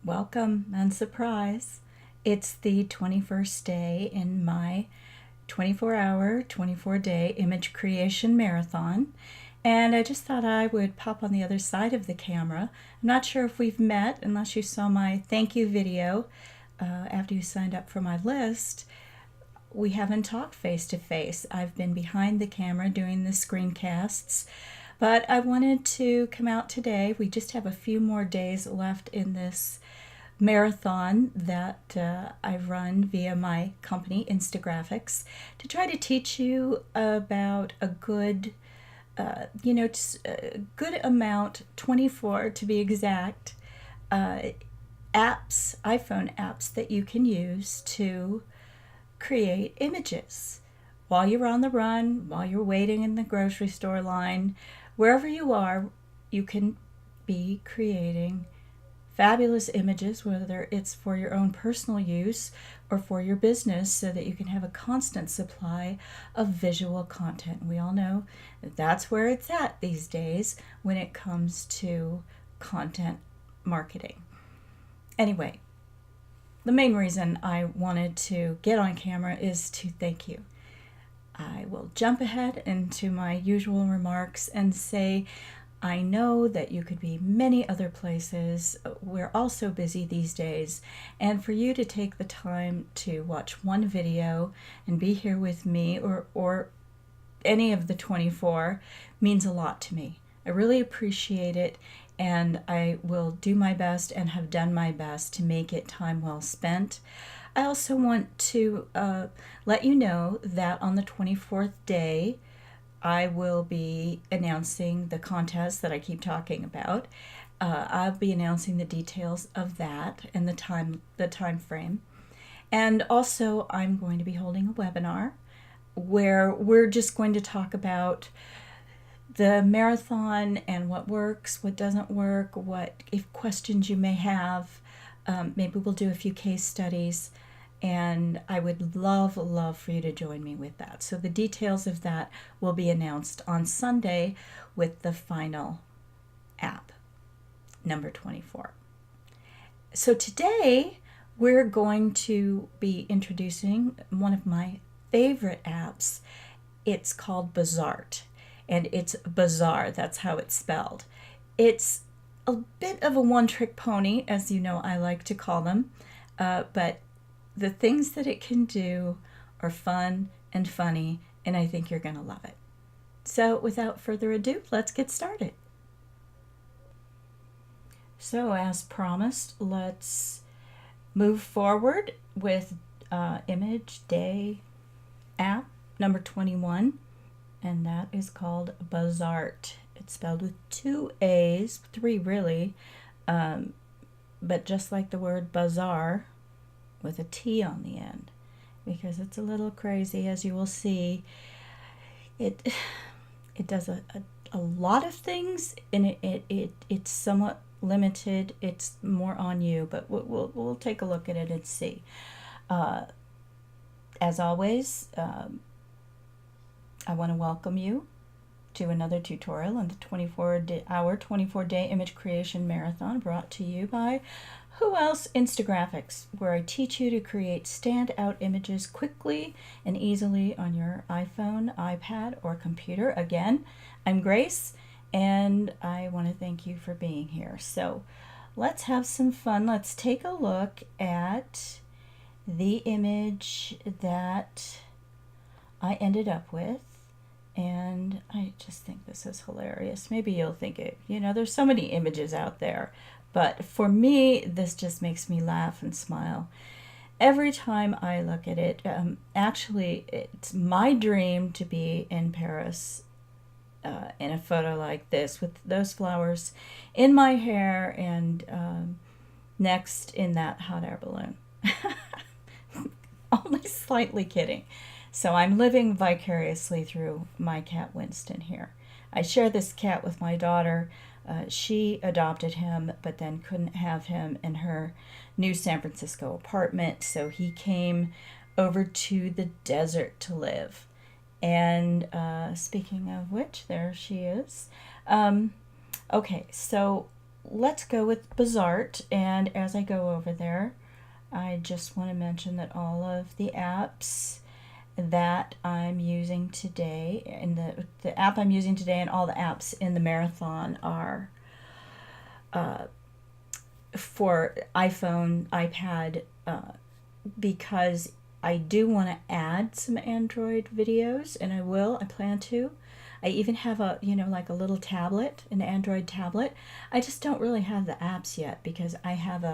Welcome and surprise. It's the 21st day in my 24-hour, 24-day image creation marathon. And I just thought I would pop on the other side of the camera. I'm not sure if we've met unless you saw my thank you video after you signed up for my list. We haven't talked face to face. I've been behind the camera doing the screencasts. But I wanted to come out today. We just have a few more days left in this marathon that I run via my company, Instagraphics, to try to teach you about a good, good amount, 24 to be exact, apps, iPhone apps that you can use to create images while you're on the run, while you're waiting in the grocery store line, wherever you are, you can be creating fabulous images, whether it's for your own personal use or for your business, so that you can have a constant supply of visual content. We all know that that's where it's at these days when it comes to content marketing. Anyway, the main reason I wanted to get on camera is to thank you. I will jump ahead into my usual remarks and say I know that you could be many other places. We're all so busy these days, and for you to take the time to watch one video and be here with me or any of the 24 means a lot to me. I really appreciate it, and I will do my best and have done my best to make it time well spent. I also want to let you know that on the 24th day, I will be announcing the contest that I keep talking about. I'll be announcing the details of that and the time frame. And also, I'm going to be holding a webinar where we're just going to talk about the marathon and what works, what doesn't work, what if questions you may have. Maybe we'll do a few case studies, and I would love for you to join me with that. So the details of that will be announced on Sunday with the final app, number 24. So today we're going to be introducing one of my favorite apps. It's called Bazaart, and it's Bizarre. That's how it's spelled. It's a bit of a one-trick pony, as you know I like to call them, but the things that it can do are fun and funny, and I think you're going to love it. So without further ado, let's get started. So as promised, let's move forward with image day app number 21, and that is called Bazaart. It's spelled with 2 A's, 3 really, but just like the word bazaar, with a T on the end, because it's a little crazy, as you will see. It does a lot of things, and it's somewhat limited. It's more on you, but we'll take a look at it and see. As always, I want to welcome you to another tutorial on the 24-day image creation marathon, brought to you by who else? Instagraphics, where I teach you to create standout images quickly and easily on your iPhone, iPad, or computer. Again, I'm Grace, and I want to thank you for being here. So let's have some fun. Let's take a look at the image that I ended up with. And I just think this is hilarious. Maybe you'll think it, there's so many images out there. But for me, this just makes me laugh and smile every time I look at it. Actually, it's my dream to be in Paris in a photo like this, with those flowers in my hair and next in that hot air balloon. Only slightly kidding. So I'm living vicariously through my cat Winston here. I share this cat with my daughter. She adopted him, but then couldn't have him in her new San Francisco apartment, so he came over to the desert to live. And speaking of which, there she is. Okay, so let's go with Bizart. And as I go over there, I just want to mention that all of the apps that I'm using today, and the app I'm using today and all the apps in the marathon are for iPhone, iPad, because I do want to add some Android videos, and I plan to. I even have a, like a little tablet, an Android tablet. I just don't really have the apps yet because I have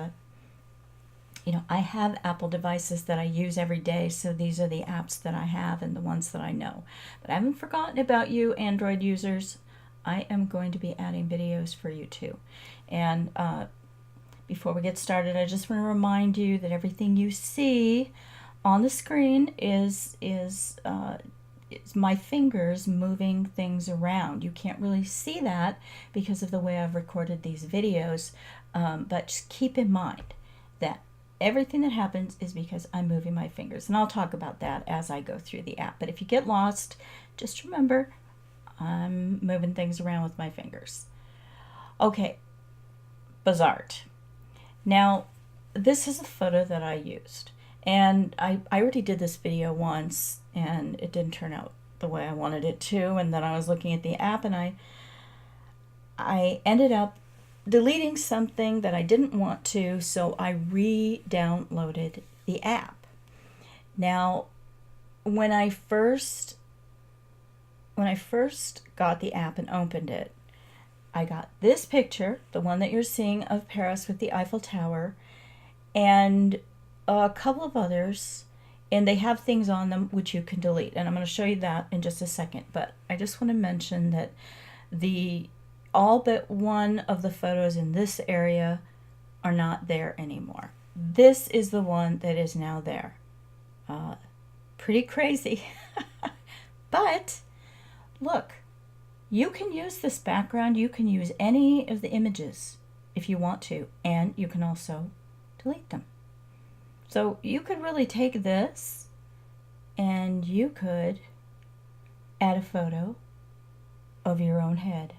I have Apple devices that I use every day, so these are the apps that I have and the ones that I know. But I haven't forgotten about you, Android users. I am going to be adding videos for you too. And before we get started, I just want to remind you that everything you see on the screen is my fingers moving things around. You can't really see that because of the way I've recorded these videos, but just keep in mind that everything that happens is because I'm moving my fingers, and I'll talk about that as I go through the app. But if you get lost, just remember I'm moving things around with my fingers. Okay, Bazaart. Now, this is a photo that I used, and I already did this video once, and it didn't turn out the way I wanted it to, and then I was looking at the app, and I ended up deleting something that I didn't want to, so I re-downloaded the app. Now, when I first got the app and opened it, I got this picture, the one that you're seeing of Paris with the Eiffel Tower, and a couple of others, and they have things on them which you can delete, and I'm going to show you that in just a second. But I just want to mention that all but one of the photos in this area are not there anymore. This is the one that is now there. Pretty crazy. But look, you can use this background. You can use any of the images if you want to, and you can also delete them. So you could really take this and you could add a photo of your own head.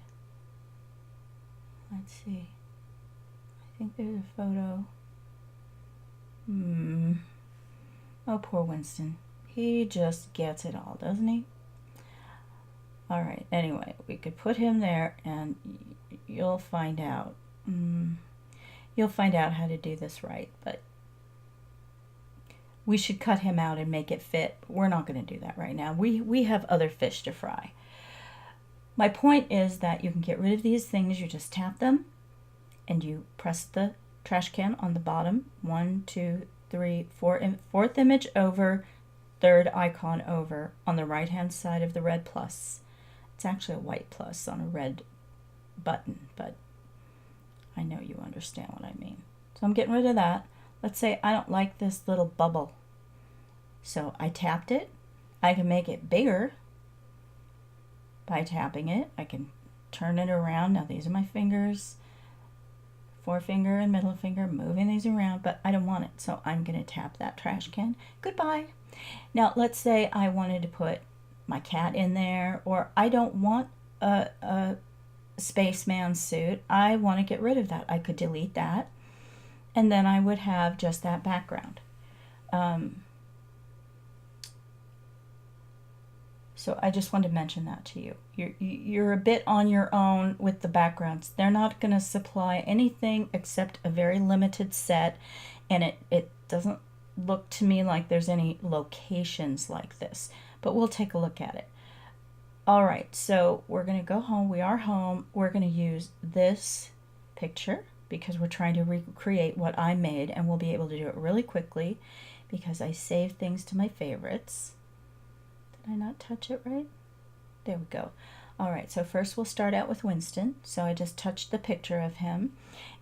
Let's see. I think there's a photo. Oh, poor Winston. He just gets it all, doesn't he? All right. Anyway, we could put him there, and you'll find out. You'll find out how to do this right, but we should cut him out and make it fit. We're not going to do that right now. We have other fish to fry. My point is that you can get rid of these things. You just tap them and you press the trash can on the bottom. 1, 2, 3, 4, fourth image over, third icon over on the right hand side of the red plus. It's actually a white plus on a red button, but I know you understand what I mean. So I'm getting rid of that. Let's say I don't like this little bubble. So I tapped it. I can make it bigger by tapping it. I can turn it around. Now these are my fingers, forefinger and middle finger, moving these around, but I don't want it, so I'm going to tap that trash can. Goodbye. Now let's say I wanted to put my cat in there, or I don't want a spaceman suit. I want to get rid of that. I could delete that, and then I would have just that background. So I just wanted to mention that to you. You're a bit on your own with the backgrounds. They're not going to supply anything except a very limited set, and it doesn't look to me like there's any locations like this, but we'll take a look at it. All right, so we're going to go home. We are home. We're going to use this picture because we're trying to recreate what I made, and we'll be able to do it really quickly because I saved things to my favorites. Did I not touch it right? There we go. All right, so first we'll start out with Winston. So I just touched the picture of him,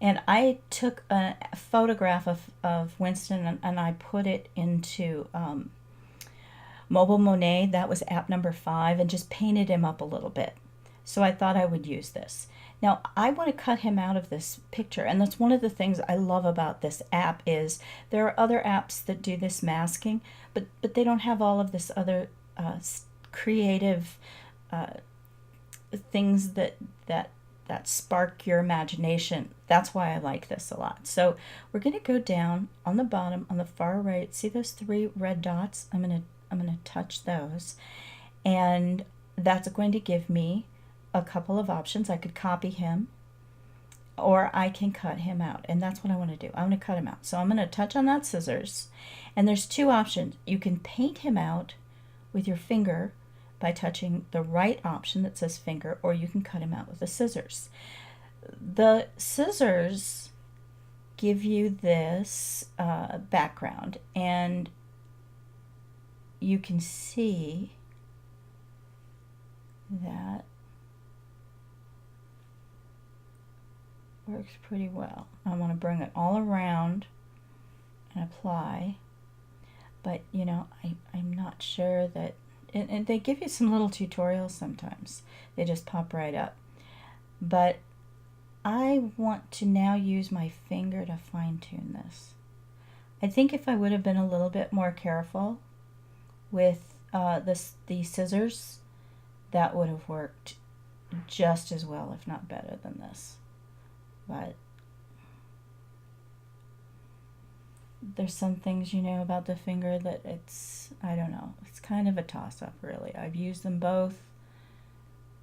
and I took a photograph of Winston and I put it into Mobile Monet. That was app number 5, and just painted him up a little bit. So I thought I would use this. Now I want to cut him out of this picture, and that's one of the things I love about this app is there are other apps that do this masking, but they don't have all of this other creative things that that spark your imagination. That's why I like this a lot. So we're going to go down on the bottom on the far right. See those 3 red dots? I'm going to touch those, and that's going to give me a couple of options. I could copy him, or I can cut him out, and that's what I want to do. I'm going to cut him out. So I'm going to touch on that scissors, and there's 2 options. You can paint him out with your finger by touching the right option that says finger, or you can cut him out with the scissors. The scissors give you this background, and you can see that works pretty well. I want to bring it all around and apply, but you know, I'm not sure that, and they give you some little tutorials sometimes. They just pop right up. But I want to now use my finger to fine-tune this. I think if I would have been a little bit more careful with the scissors, that would have worked just as well, if not better than this. But there's some things, you know, about the finger that it's, I don't know, it's kind of a toss-up, really. I've used them both.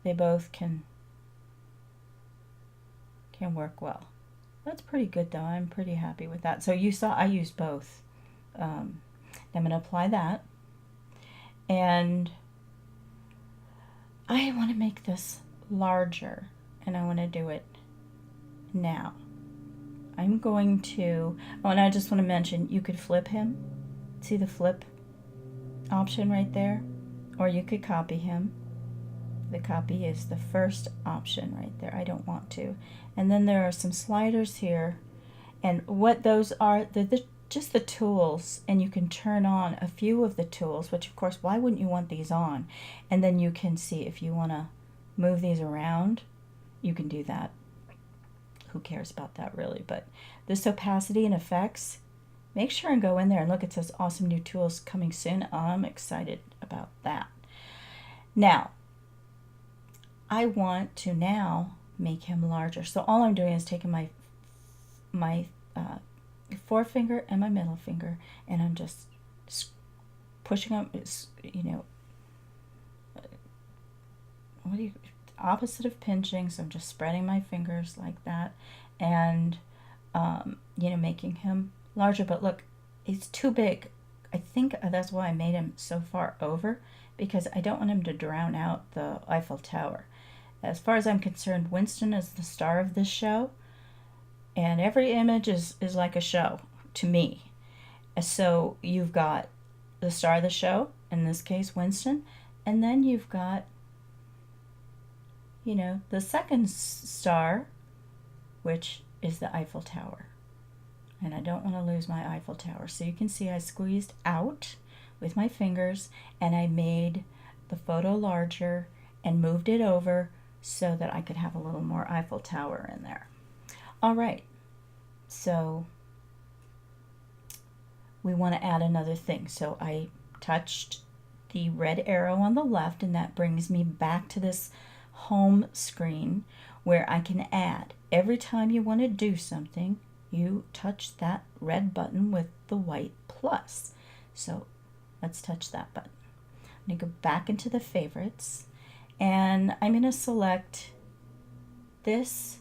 They both can work well. That's pretty good, though. I'm pretty happy with that. So you saw I used both. I'm going to apply that. And I want to make this larger, and I want to do it now. I'm going to, oh, and I just want to mention, you could flip him. See the flip option right there? Or you could copy him. The copy is the first option right there. I don't want to. And then there are some sliders here. And what those are, they're just the tools, and you can turn on a few of the tools, which of course, why wouldn't you want these on? And then you can see if you want to move these around, you can do that. Who cares about that really? But this opacity and effects, make sure and go in there and look. It says awesome new tools coming soon. I'm excited about that. Now, I want to now make him larger. So all I'm doing is taking my forefinger and my middle finger, and I'm just pushing up, you know, what do you, opposite of pinching, so I'm just spreading my fingers like that, and you know, making him larger. But look, it's too big. I think that's why I made him so far over, because I don't want him to drown out the Eiffel Tower. As far as I'm concerned, Winston is the star of this show, and every image is like a show to me. So you've got the star of the show, in this case Winston, and then you've got, you know, the second star, which is the Eiffel Tower. And I don't want to lose my Eiffel Tower. So you can see I squeezed out with my fingers, and I made the photo larger and moved it over so that I could have a little more Eiffel Tower in there. All right, so we want to add another thing. So I touched the red arrow on the left, and that brings me back to this home screen where I can add. Every time you want to do something, you touch that red button with the white plus. So let's touch that button. I'm going to go back into the favorites, and I'm going to select this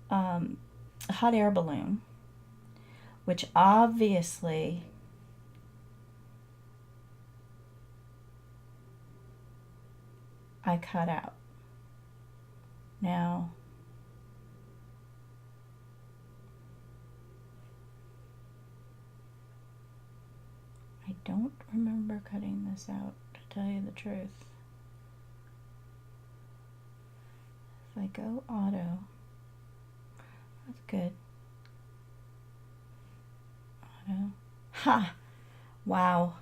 hot air balloon, which obviously I cut out. Now, I don't remember cutting this out, to tell you the truth. If I go auto, that's good. Auto. Ha! Wow.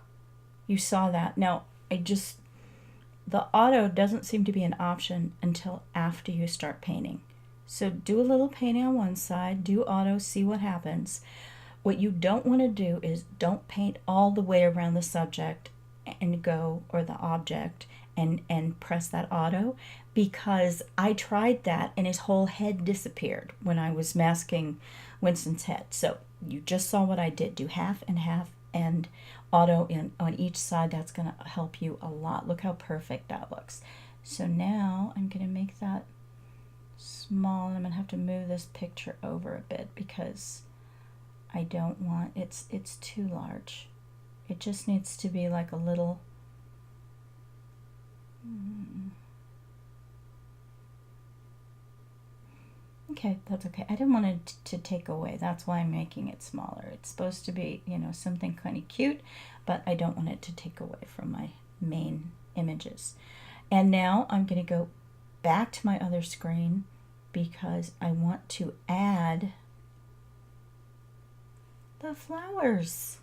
You saw that. Now, the auto doesn't seem to be an option until after you start painting. So do a little painting on one side, do auto, see what happens. What you don't want to do is don't paint all the way around the subject and go, or the object, and press that auto, because I tried that and his whole head disappeared when I was masking Winston's head. So you just saw what I did. Do half and auto in on each side. That's going to help you a lot. Look how perfect that looks. So now I'm going to make that small, and I'm going to have to move this picture over a bit because I don't want it's too large. It just needs to be like a little okay, that's okay. I didn't want it to take away. That's why I'm making it smaller. It's supposed to be, you know, something kind of cute, but I don't want it to take away from my main images. And now I'm going to go back to my other screen because I want to add the flowers.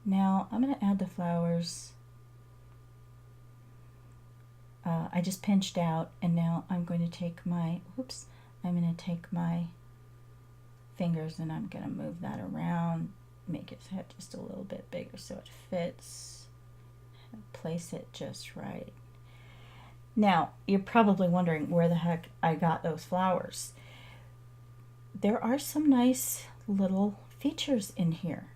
Now I'm going to add the flowers. I just pinched out, and now I'm going to take my, I'm going to take my fingers and I'm going to move that around, make its head just a little bit bigger so it fits, and place it just right. Now, you're probably wondering where the heck I got those flowers. There are some nice little features in here.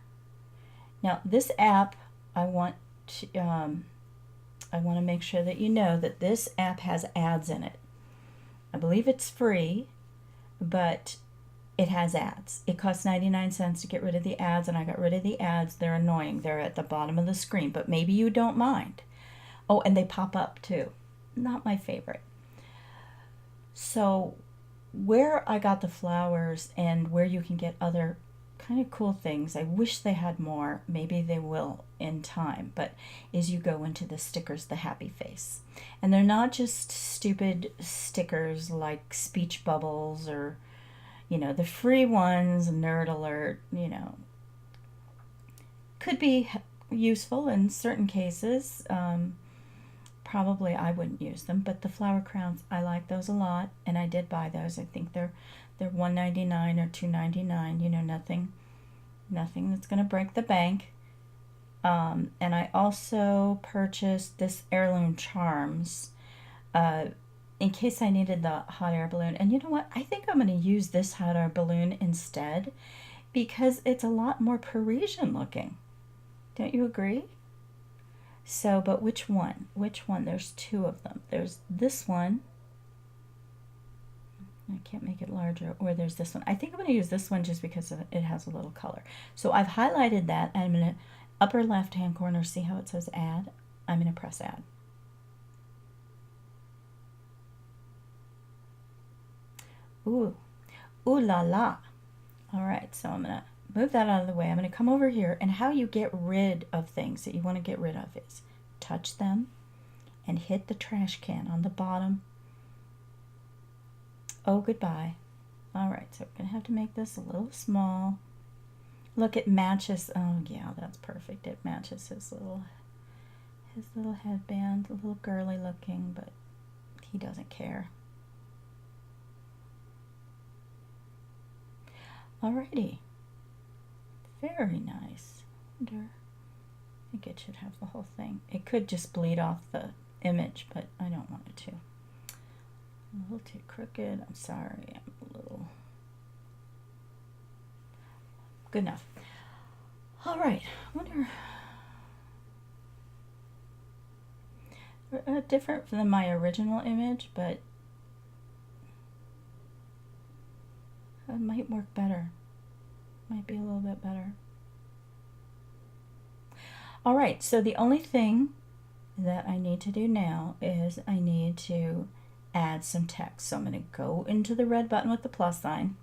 Now, this app, I want to make sure that you know that this app has ads in it. I believe it's free, but it has ads. It costs 99 cents to get rid of the ads, and I got rid of the ads. They're annoying. They're at the bottom of the screen, but maybe you don't mind. Oh, and they pop up too. Not my favorite. So where I got the flowers and where you can get other kind of cool things, I wish they had more, maybe they will in time, but is you go into the stickers, the happy face. And they're not just stupid stickers like speech bubbles or, you know, the free ones, nerd alert, you know, could be useful in certain cases. Probably I wouldn't use them, but the flower crowns, I like those a lot, and I did buy those. I think they're $1.99 or $2.99. You know, nothing that's going to break the bank. And I also purchased this heirloom charms in case I needed the hot air balloon. And you know what? I think I'm going to use this hot air balloon instead because it's a lot more Parisian looking. Don't you agree? So, but which one? Which one? There's two of them. There's this one. I can't make it larger. Or there's this one. I think I'm going to use this one just because it has a little color. So I've highlighted that. I'm going to upper left hand corner, see how it says add? I'm going to press add. Ooh. Ooh la la. All right, so I'm going to move that out of the way. I'm going to come over here, and how you get rid of things that you want to get rid of is touch them and hit the trash can on the bottom. Oh, goodbye. All right, so we're going to have to make this a little small. Look, it matches. Oh, yeah, that's perfect. It matches his little headband, a little girly looking, but he doesn't care. Alrighty. Very nice. I think it should have the whole thing. It could just bleed off the image, but I don't want it to. A little too crooked. I'm sorry. I'm a little... Good enough. All right. I wonder... different than my original image, but it might work better. Might be a little bit better. All right, so the only thing that I need to do now is I need to add some text. So I'm going to go into the red button with the plus sign.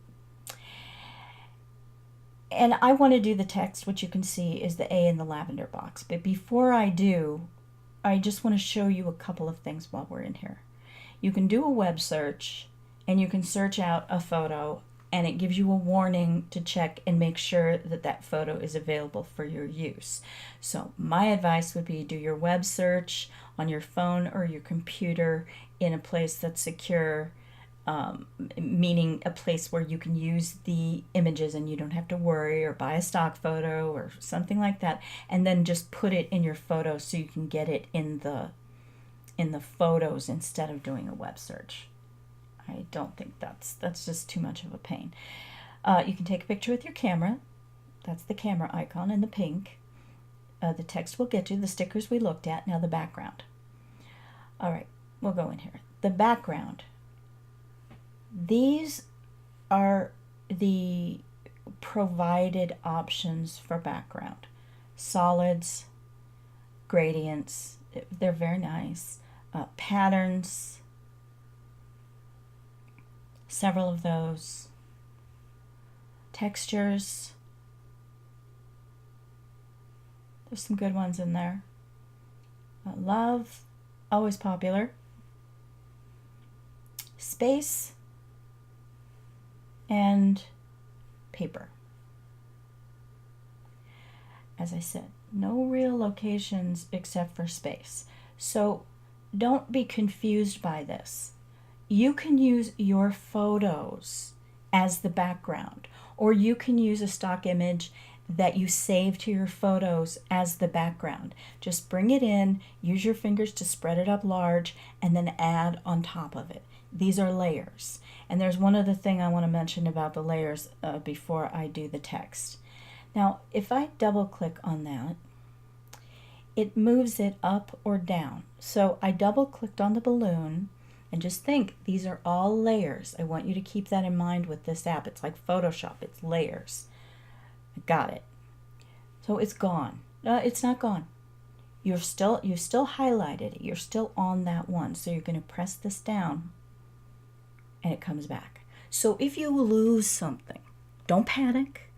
And I want to do the text, which you can see is the A in the lavender box. But before I do, I just want to show you a couple of things while we're in here. You can do a web search, and you can search out a photo, and it gives you a warning to check and make sure that that photo is available for your use. So my advice would be do your web search on your phone or your computer in a place that's secure, meaning a place where you can use the images and you don't have to worry, or buy a stock photo or something like that, and then just put it in your photo so you can get it in the in the photos instead of doing a web search. I don't think that's just too much of a pain. You can take a picture with your camera. That's the camera icon in the pink. The text we'll get to, the stickers we looked at, now the background. All right, we'll go in here. The background. These are the provided options for background. Solids, gradients, they're very nice. Patterns, several of those. Textures, there's some good ones in there. Love, always popular. Space and paper. As I said, no real locations except for space. So don't be confused by this. You can use your photos as the background, or you can use a stock image that you save to your photos as the background. Just bring it in, use your fingers to spread it up large, and then add on top of it. These are layers. And there's one other thing I want to mention about the layers before I do the text. Now, if I double click on that, it moves it up or down. So I double clicked on the balloon, and just think, these are all layers. I want you to keep that in mind with this app. It's like Photoshop, it's layers. I got it. So it's gone. It's not gone. You still highlighted it. You're still on that one. So you're going to press this down and it comes back. So if you lose something, don't panic.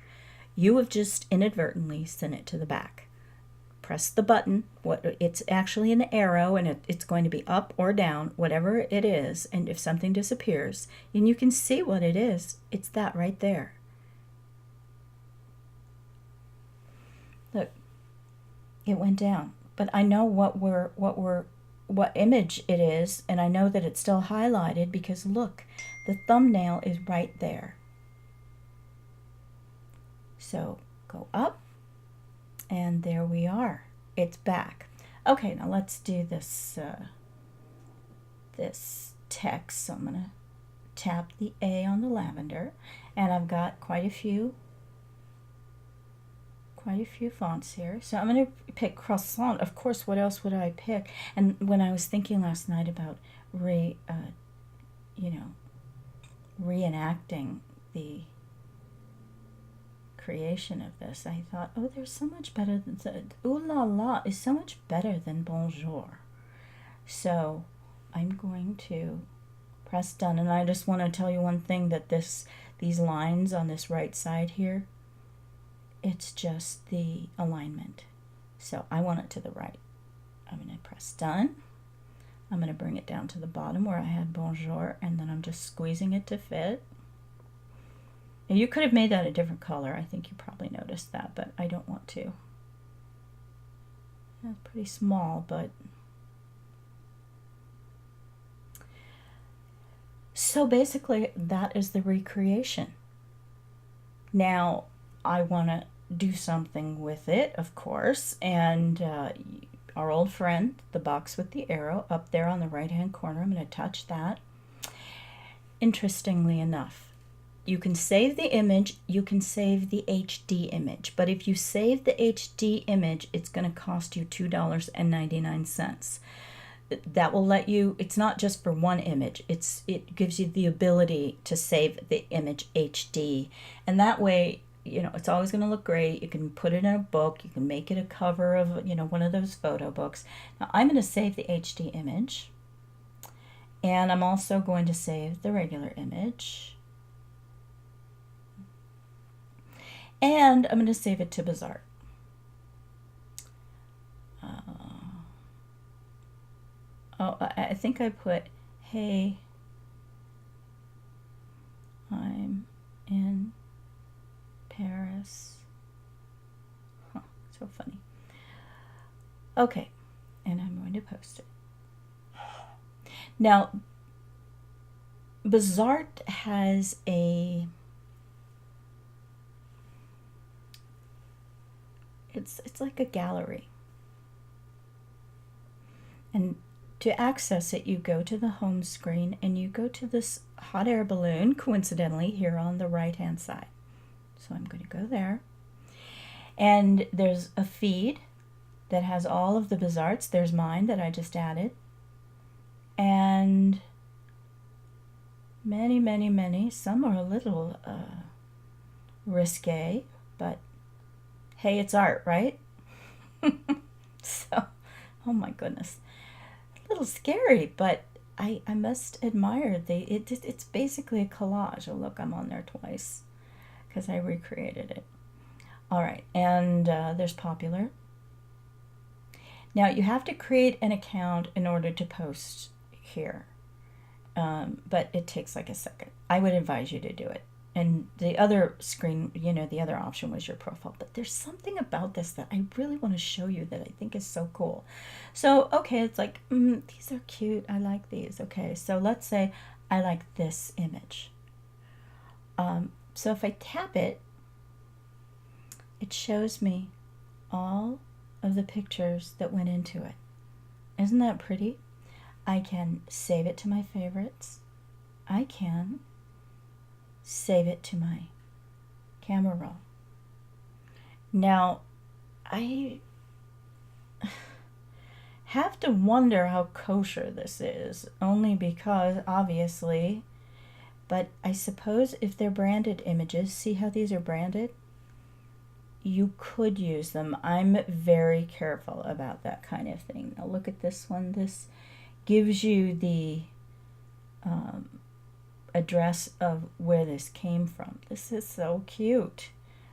You have just inadvertently sent it to the back. Press the button. It's actually an arrow, and it's going to be up or down, whatever it is. And if something disappears, and you can see what it is, it's that right there. Look, it went down. But I know what image it is, and I know that it's still highlighted because look, the thumbnail is right there. So go up. And there we are. It's back. Okay, now let's do this this text. So I'm going to tap the A on the lavender, and I've got quite a few fonts here. So I'm going to pick croissant. Of course, what else would I pick? And when I was thinking last night about reenacting the creation of this, I thought, oh, there's so much better than ooh la la is so much better than bonjour. So I'm going to press done, and I just want to tell you one thing, that these lines on this right side here, it's just the alignment. So I want it to the right. I'm going to press done. I'm going to bring it down to the bottom where I had bonjour, and then I'm just squeezing it to fit. And you could have made that a different color. I think you probably noticed that, but I don't want to. That's pretty small, but... So basically, that is the recreation. Now, I want to do something with it, of course, and our old friend, the box with the arrow, up there on the right-hand corner, I'm going to touch that. Interestingly enough, you can save the image, you can save the HD image, but if you save the HD image, it's going to cost you $2.99. That will let you, it's not just for one image, it gives you the ability to save the image HD, and that way, it's always going to look great. You can put it in a book, you can make it a cover of, one of those photo books. Now I'm going to save the HD image, and I'm also going to save the regular image. And I'm going to save it to Bizart. I think I put, hey, I'm in Paris. Huh, so funny. Okay, and I'm going to post it. Now, Bazaart has it's like a gallery. And to access it, you go to the home screen and you go to this hot air balloon, coincidentally, here on the right-hand side. So I'm going to go there. And there's a feed that has all of the Bizarts. There's mine that I just added. And many, many, many. Some are a little risque, but hey, it's art, right? So, oh my goodness. A little scary, but I must admire it's basically a collage. Oh, look, I'm on there twice because I recreated it. All right, and there's popular. Now, you have to create an account in order to post here, but it takes like a second. I would advise you to do it. And the other screen, you know, the other option was your profile. But there's something about this that I really want to show you that I think is so cool. So, okay, it's like, these are cute. I like these. Okay, so let's say I like this image. So if I tap it, it shows me all of the pictures that went into it. Isn't that pretty? I can save it to my favorites. I can save it to my camera roll. Now, I have to wonder how kosher this is, only because, obviously, but I suppose if they're branded images, see how these are branded? You could use them. I'm very careful about that kind of thing. Now look at this one. This gives you the address of where this came from. This is so cute.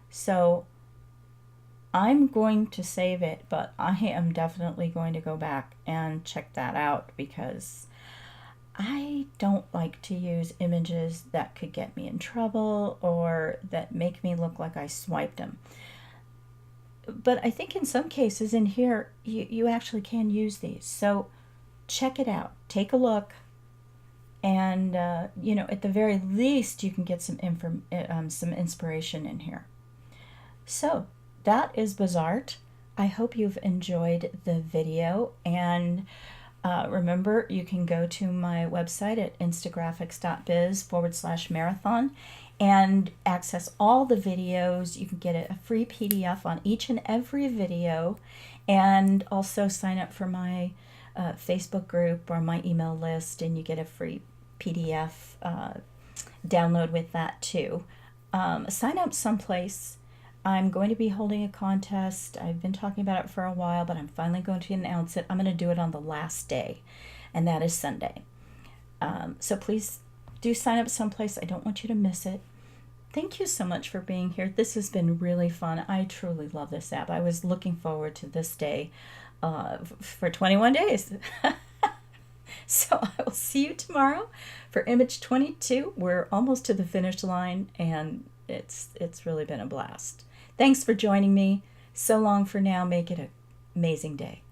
So I'm going to save it, but I am definitely going to go back and check that out because I don't like to use images that could get me in trouble or that make me look like I swiped them. But I think in some cases in here, you actually can use these. So check it out. Take a look. And, you know, at the very least, you can get some inspiration in here. So that is Bazaart. I hope you've enjoyed the video. And remember, you can go to my website at instagraphics.biz/marathon and access all the videos. You can get a free PDF on each and every video, and also sign up for my Facebook group or my email list, and you get a free PDF download with that too. Sign up someplace. I'm going to be holding a contest. I've been talking about it for a while, but I'm finally going to announce it. I'm going to do it on the last day, and that is Sunday. So please do sign up someplace. I don't want you to miss it. Thank you so much for being here. This has been really fun. I truly love this app. I was looking forward to this day for 21 days. So I will see you tomorrow for image 22. We're almost to the finish line, and it's really been a blast. Thanks for joining me. So long for now. Make it an amazing day.